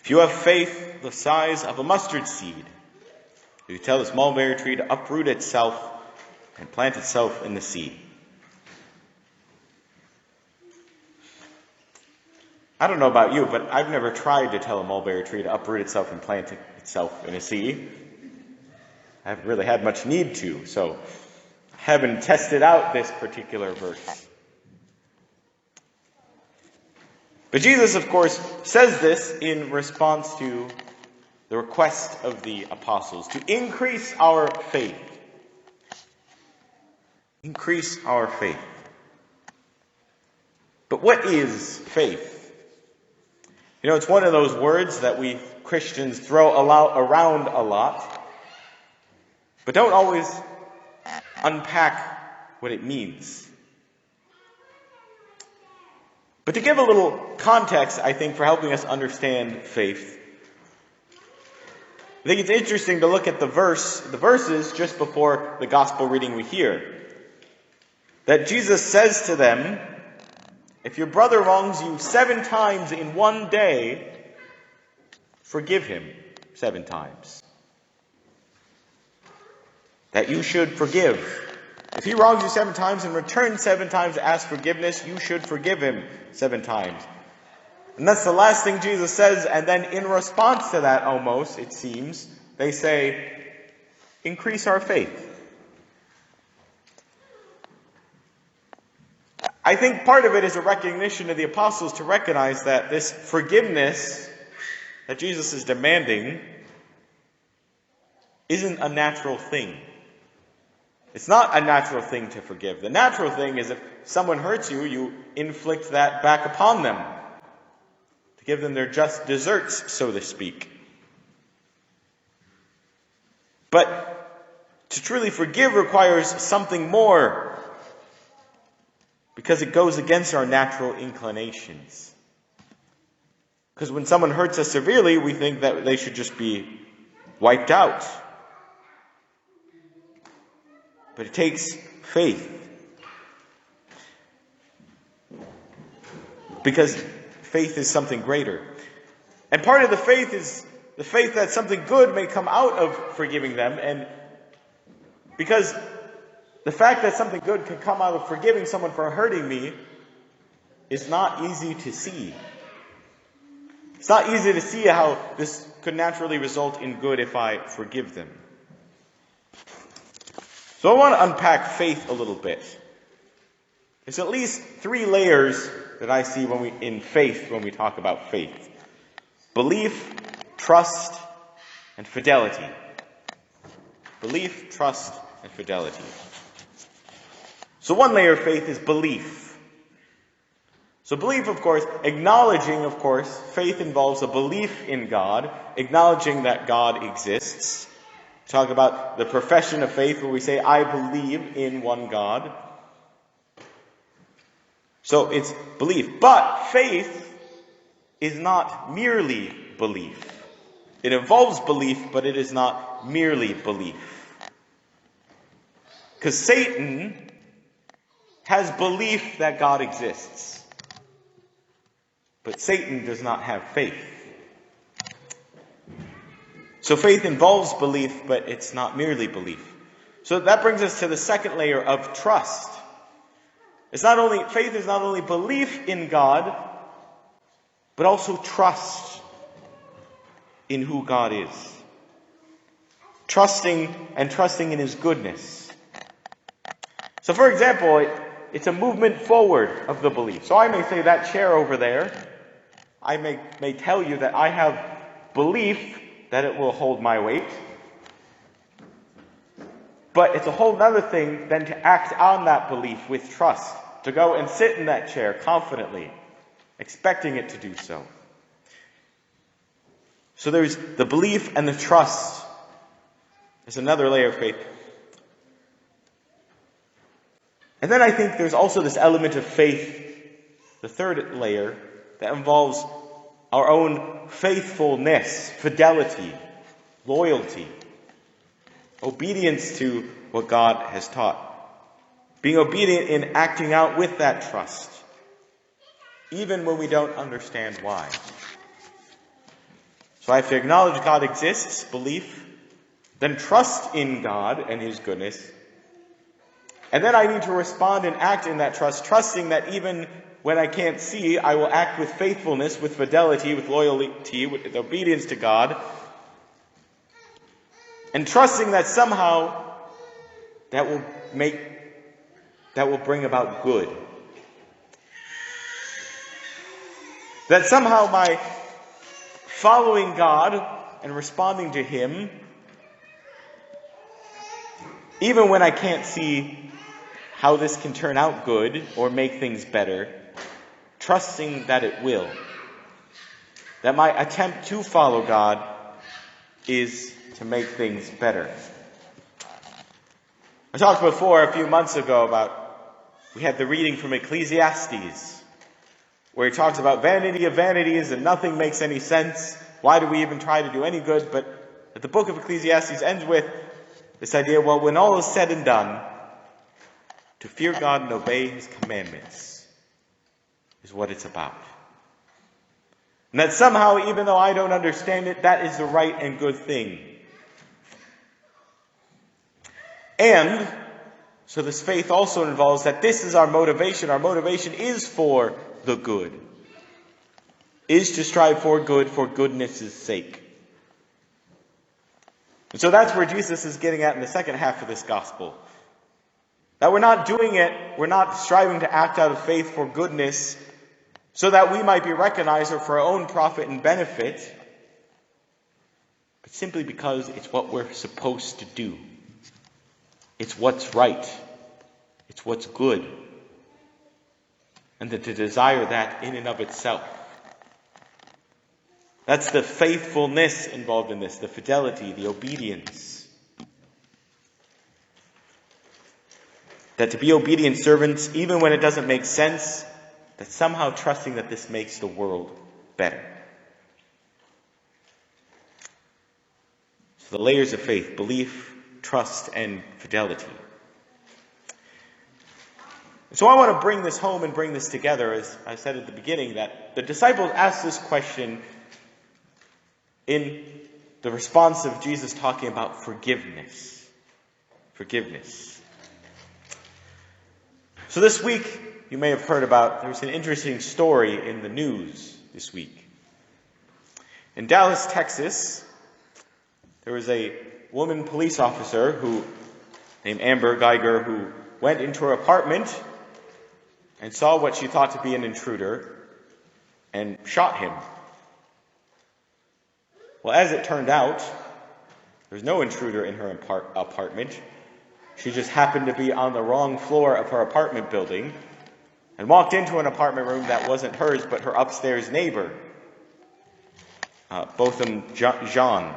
If you have faith the size of a mustard seed, you tell this mulberry tree to uproot itself and plant itself in the sea. I don't know about you, but I've never tried to tell a mulberry tree to uproot itself and plant itself in a sea. I haven't really had much need to, so I haven't tested out this particular verse. But Jesus, of course, says this in response to the request of the apostles to increase our faith. Increase our faith. But what is faith? You know, it's one of those words that we Christians throw around a lot, but don't always unpack what it means. But to give a little context, I think, for helping us understand faith, I think it's interesting to look at the verses just before the gospel reading we hear. That Jesus says to them, if your brother wrongs you 7 times in one day, forgive him 7 times. That you should forgive. If he wrongs you 7 times and returns 7 times to ask forgiveness, you should forgive him 7 times. And that's the last thing Jesus says, and then in response to that almost, it seems, they say, increase our faith. I think part of it is a recognition of the apostles to recognize that this forgiveness that Jesus is demanding isn't a natural thing. It's not a natural thing to forgive. The natural thing is if someone hurts you, you inflict that back upon them. To give them their just deserts, so to speak. But to truly forgive requires something more. Because it goes against our natural inclinations. Because when someone hurts us severely, we think that they should just be wiped out. But it takes faith. Because faith is something greater. And part of the faith is the faith that something good may come out of forgiving them. And because the fact that something good can come out of forgiving someone for hurting me is not easy to see. It's not easy to see how this could naturally result in good if I forgive them. So I want to unpack faith a little bit. There's at least 3 layers that I see when we talk about faith. Belief, trust, and fidelity. Belief, trust, and fidelity. So one layer of faith is belief. So belief, of course, faith involves a belief in God, acknowledging that God exists. Talk about the profession of faith where we say, I believe in one God. So it's belief. But faith is not merely belief. It involves belief, but it is not merely belief. Because Satan has belief that God exists. But Satan does not have faith. So faith involves belief, but it's not merely belief. So that brings us to the second layer of trust. Faith is not only belief in God, but also trust in who God is. Trusting in His goodness. So for example, it's a movement forward of the belief. So I may say that chair over there, I may tell you that I have belief that it will hold my weight. But it's a whole other thing than to act on that belief with trust. To go and sit in that chair confidently, expecting it to do so. So there's the belief and the trust. There's another layer of faith. And then I think there's also this element of faith, the third layer, that involves our own faithfulness, fidelity, loyalty, obedience to what God has taught. Being obedient in acting out with that trust, even when we don't understand why. So I have to acknowledge God exists, belief, then trust in God and His goodness. And then I need to respond and act in that trust, trusting that even when I can't see, I will act with faithfulness, with fidelity, with loyalty, with obedience to God. And trusting that somehow that will bring about good. That somehow my following God and responding to Him, even when I can't see how this can turn out good or make things better, trusting that it will. That my attempt to follow God is to make things better. I talked before a few months ago about, we had the reading from Ecclesiastes, where he talks about vanity of vanities and nothing makes any sense. Why do we even try to do any good? But the book of Ecclesiastes ends with this idea, well, when all is said and done, to fear God and obey His commandments is what it's about. And that somehow, even though I don't understand it, that is the right and good thing. And so this faith also involves that this is our motivation. Our motivation is for the good. Is to strive for good for goodness' sake. And so that's where Jesus is getting at in the second half of this gospel. That we're not doing it, we're not striving to act out of faith for goodness so that we might be recognized or for our own profit and benefit, but simply because it's what we're supposed to do. It's what's right. It's what's good. And that to desire that in and of itself. That's the faithfulness involved in this, the fidelity, the obedience. That to be obedient servants, even when it doesn't make sense, that somehow trusting that this makes the world better. So the layers of faith, belief, trust, and fidelity. So I want to bring this home and bring this together, as I said at the beginning, that the disciples asked this question in the response of Jesus talking about forgiveness. Forgiveness. So this week, you may have heard about, there's an interesting story in the news this week. In Dallas, Texas, there was a woman police officer named Amber Geiger, who went into her apartment and saw what she thought to be an intruder and shot him. Well, as it turned out, there's no intruder in her apartment. She just happened to be on the wrong floor of her apartment building and walked into an apartment room that wasn't hers, but her upstairs neighbor. Botham Jean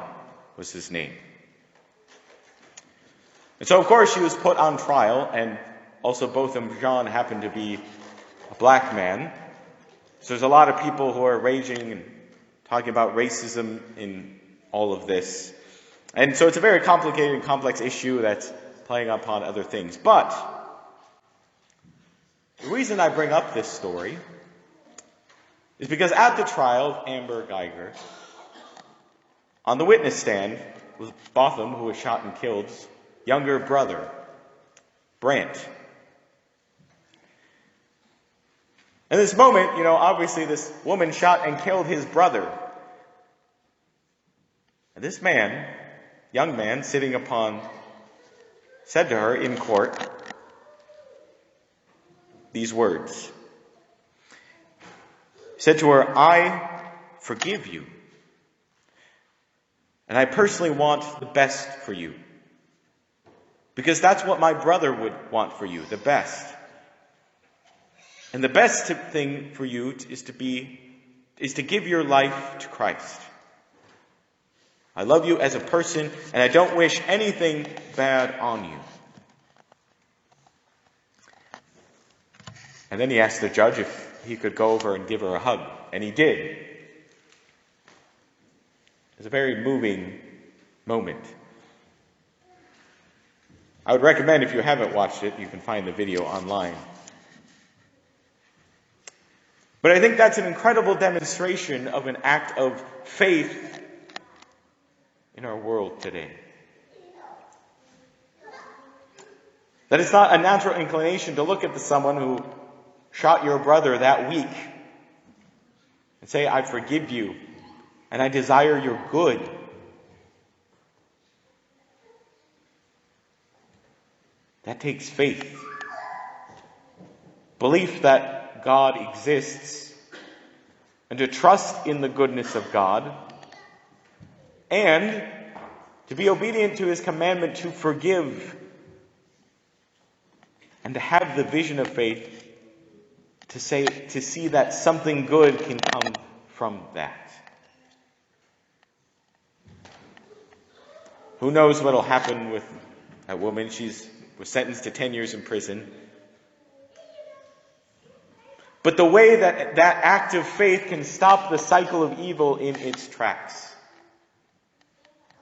was his name. And so, of course, she was put on trial, and also Botham Jean happened to be a black man. So there's a lot of people who are raging and talking about racism in all of this. And so it's a very complicated and complex issue that's playing upon other things. But the reason I bring up this story is because at the trial of Amber Geiger, on the witness stand was Botham, who was shot and killed's younger brother, Brant. In this moment, obviously this woman shot and killed his brother. And this man, young man, said to her in court these words. He said to her, "I forgive you. And I personally want the best for you. Because that's what my brother would want for you, the best. And the best thing for you is to give your life to Christ. I love you as a person, and I don't wish anything bad on you." And then he asked the judge if he could go over and give her a hug, and he did. It was a very moving moment. I would recommend, if you haven't watched it, you can find the video online. But I think that's an incredible demonstration of an act of faith in our world today. That it's not a natural inclination to look at someone who shot your brother that week and say, I forgive you and I desire your good. That takes faith. Belief that God exists, and to trust in the goodness of God, and to be obedient to his commandment to forgive, and to have the vision of faith to see that something good can come from that. Who knows what will happen with that woman? She was sentenced to 10 years in prison. But the way that act of faith can stop the cycle of evil in its tracks.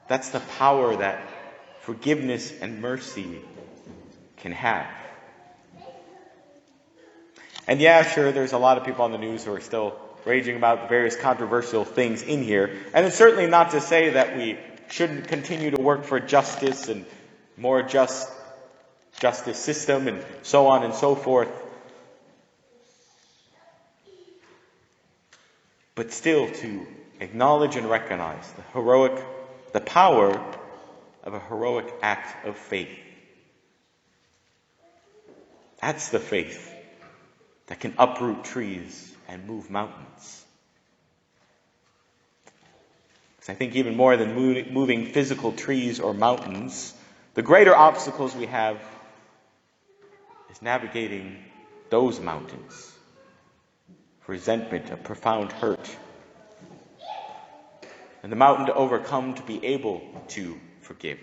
That's the power that forgiveness and mercy can have. And yeah, sure, there's a lot of people on the news who are still raging about various controversial things in here. And it's certainly not to say that we shouldn't continue to work for justice and more just justice system and so on and so forth. But still to acknowledge and recognize the power of a heroic act of faith. That's the faith that can uproot trees and move mountains. Because I think even more than moving physical trees or mountains, the greater obstacles we have is navigating those mountains. Resentment, a profound hurt. And the mountain to overcome, to be able to forgive.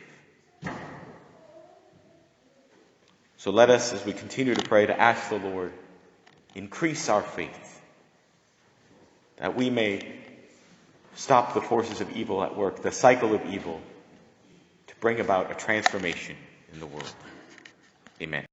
So let us, as we continue to pray, to ask the Lord, increase our faith, that we may stop the forces of evil at work, the cycle of evil, to bring about a transformation in the world. Amen.